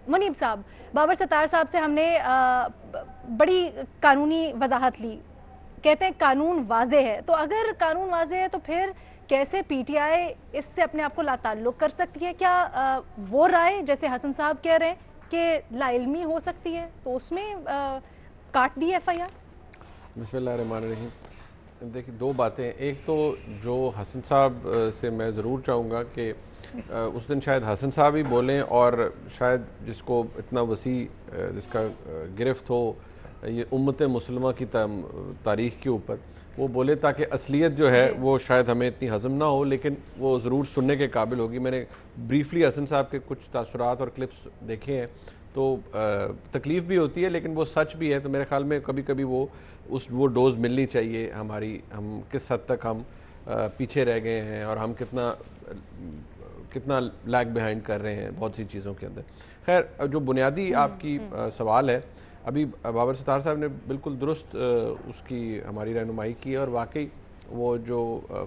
मुनीब साहब, बाबर सत्तार साहब से हमने बड़ी कानूनी वजाहत ली, कहते हैं कानून वाजे है, तो अगर कानून वाजे है तो फिर कैसे पीटीआई इससे अपने आप को लाताल्लुक कर सकती है? क्या वो राय जैसे हसन साहब कह रहे हैं कि लाइल्मी हो सकती है तो उसमें काट दी एफआईआर? बिस्मिल्लाहिर्रहमानिर्रहीम। देखिए, दो बातें। एक तो जो हसन साहब से मैं ज़रूर चाहूँगा कि उस दिन शायद हसन साहब ही बोलें और शायद जिसको इतना वसी जिसका गिरफ्त हो ये उम्मत मुसलमा की तारीख़ के ऊपर, वो बोले ताकि असलियत जो है वो शायद हमें इतनी हज़म ना हो, लेकिन वो ज़रूर सुनने के काबिल होगी। मैंने ब्रीफली हसन साहब के कुछ तासुरात और क्लिप्स देखे हैं, तो तकलीफ़ भी होती है लेकिन वो सच भी है। तो मेरे ख़्याल में कभी कभी वो डोज़ मिलनी चाहिए हमारी, हम किस हद तक हम पीछे रह गए हैं और हम कितना लैग बिहाइंड कर रहे हैं बहुत सी चीज़ों के अंदर। खैर, जो बुनियादी आपकी सवाल है, अभी बाबर सत्तार साहब ने बिल्कुल दुरुस्त उसकी हमारी रहनुमाई की है, और वाकई वो जो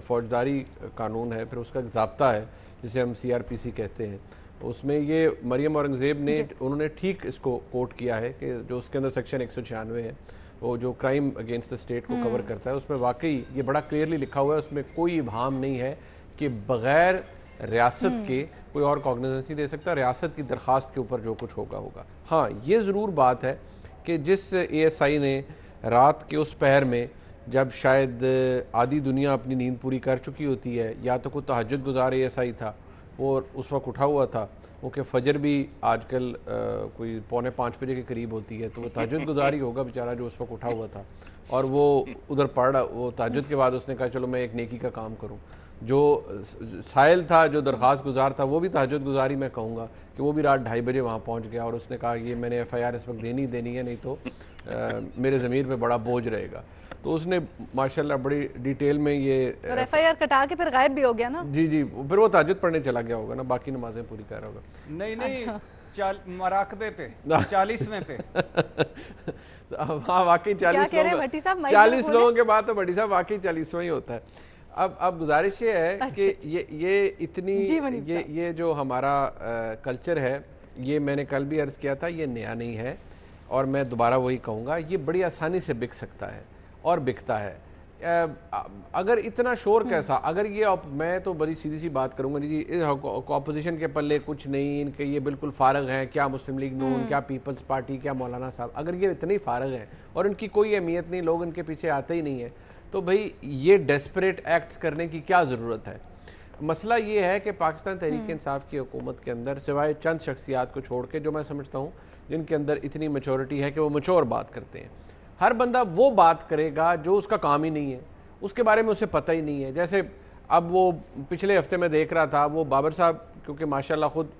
फ़ौजदारी कानून है, फिर उसका ज़ाब्ता है जिसे हम CRPC कहते हैं, उसमें ये मरियम औरंगज़ेब ने उन्होंने ठीक इसको कोट किया है कि जो उसके अंदर सेक्शन 196 है, वो जो क्राइम अगेंस्ट द स्टेट को कवर करता है, उसमें वाकई ये बड़ा क्लियरली लिखा हुआ है, उसमें कोई इबहाम नहीं है कि बग़ैर रियासत के कोई और कॉग्निजेंस नहीं दे सकता। रियासत की दरख्वास्त के ऊपर जो कुछ होगा होगा। हाँ, ये ज़रूर बात है कि जिस ASI ने रात के उस पहर में, जब शायद आधी दुनिया अपनी नींद पूरी कर चुकी होती है, या तो कोई तहज्जुद गुजार ASI था, वो उस वक्त उठा हुआ था, वो कि फजर भी आजकल कोई 4:45 बजे के करीब होती है, तो वो तहज्जुद गुजार ही होगा बेचारा जो उस वक्त उठा हुआ था, और वो उधर पढ़ रहा, वो तहज्जुद के बाद उसने कहा चलो मैं एक नेकी का काम करूं। जो साहिल था, जो दरख्वास्त गुजार था, वो भी तहज्जुद गुजारी मैं कहूँगा कि वो भी रात 2:30 बजे वहाँ पहुँच गया, और उसने कहा ये मैंने FIR इस वक्त देनी है, नहीं तो मेरे ज़मीर पे बड़ा बोझ रहेगा। तो उसने माशाल्लाह बड़ी डिटेल में ये FIR कटा के फिर गायब भी हो गया ना। जी, फिर वो तहज्जुद पढ़ने चला गया होगा ना, बाकी नमाजें पूरी कर रहा होगा। नहीं, मराकबे पे 40वें पे हाँ, वाकई 40 लोगों के बाद तो भट्टी साहब वाकई 40वां ही होता है। अब गुजारिश ये है कि ये इतनी ये जो हमारा कल्चर है, ये मैंने कल भी अर्ज़ किया था, ये नया नहीं है, और मैं दोबारा वही कहूँगा, ये बड़ी आसानी से बिक सकता है और बिकता है। अगर इतना शोर कैसा, अगर ये मैं तो बड़ी सीधी सी बात करूँगा जी, अपोजिशन के पल्ले कुछ नहीं, इनके ये बिल्कुल फ़ारग हैं, क्या मुस्लिम लीग नून, क्या पीपल्स पार्टी, क्या मौलाना साहब, अगर ये इतने ही फ़ारग हैं और इनकी कोई अहमियत नहीं, लोग इनके पीछे आते ही नहीं है, तो भाई ये डेस्परेट एक्ट्स करने की क्या ज़रूरत है? मसला ये है कि पाकिस्तान तहरीक इंसाफ की हुकूमत के अंदर सिवाय चंद शख्सियात को छोड़ के, जो मैं समझता हूँ जिनके अंदर इतनी मैच्योरिटी है कि वो मैच्योर बात करते हैं, हर बंदा वो बात करेगा जो उसका काम ही नहीं है, उसके बारे में उसे पता ही नहीं है। जैसे अब वो पिछले हफ्ते में देख रहा था, वो बाबर साहब क्योंकि माशाल्लाह ख़ुद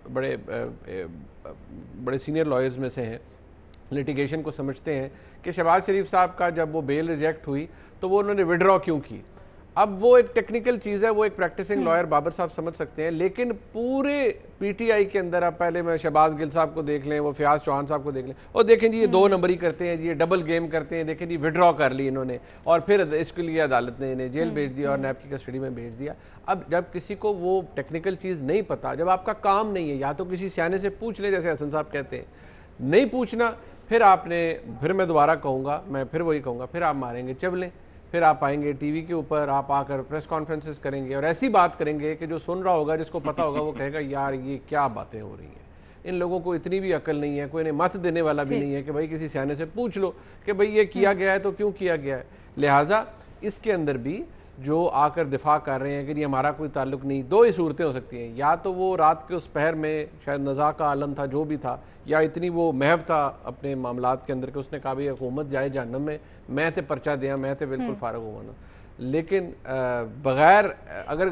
बड़े सीनियर लॉयर्स में से हैं, लिटिगेशन को समझते हैं कि शहबाज शरीफ साहब का जब वो बेल रिजेक्ट हुई तो वो उन्होंने विड्रॉ क्यों की। अब वो एक टेक्निकल चीज़ है, वो एक प्रैक्टिसिंग लॉयर बाबर साहब समझ सकते हैं, लेकिन पूरे PTI के अंदर आप पहले में शहबाज गिल साहब को देख लें, वो फयाज चौहान साहब को देख लें, और देखें जी ये 2 नंबरी करते हैं जी, ये डबल गेम करते हैं, देखें जी विड्रॉ कर ली इन्होंने, और फिर इसके लिए अदालत ने इन्हें जेल भेज दिया और नैब की कस्टडी में भेज दिया। अब जब किसी को वो टेक्निकल चीज़ नहीं पता, जब आपका काम नहीं है, या तो किसी सियाने से पूछ ले, जैसे हसन साहब कहते हैं, नहीं पूछना, फिर मैं दोबारा कहूँगा, मैं फिर वही कहूँगा, फिर आप मारेंगे चबलें, फिर आप आएंगे TV के ऊपर, आप आकर प्रेस कॉन्फ्रेंसेस करेंगे और ऐसी बात करेंगे कि जो सुन रहा होगा, जिसको पता होगा, वो कहेगा यार ये क्या बातें हो रही हैं, इन लोगों को इतनी भी अकल नहीं है, कोई इन्हें मत देने वाला भी नहीं है कि भाई किसी सियाने से पूछ लो कि भाई ये किया गया है तो क्यों किया गया है। लिहाजा इसके अंदर भी जो आकर दिफा कर रहे हैं कि ये हमारा कोई ताल्लुक नहीं, दो ही सूरतें हो सकती हैं, या तो वो रात के उस पहर में शायद नज़ा का आलम था, जो भी था, या इतनी वो महव था अपने मामलात के अंदर कि उसने कहा भाई हुकूमत जाए जहन्नम में, मैं तो पर्चा दिया, मैं तो बिल्कुल फारग हुआ ना। लेकिन बग़ैर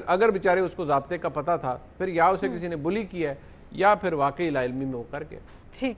अगर बेचारे उसको ज़ाब्ते का पता था, फिर या उसे किसी ने बुली किया है, या फिर वाकई लाइल्मी में होकर के। ठीक है।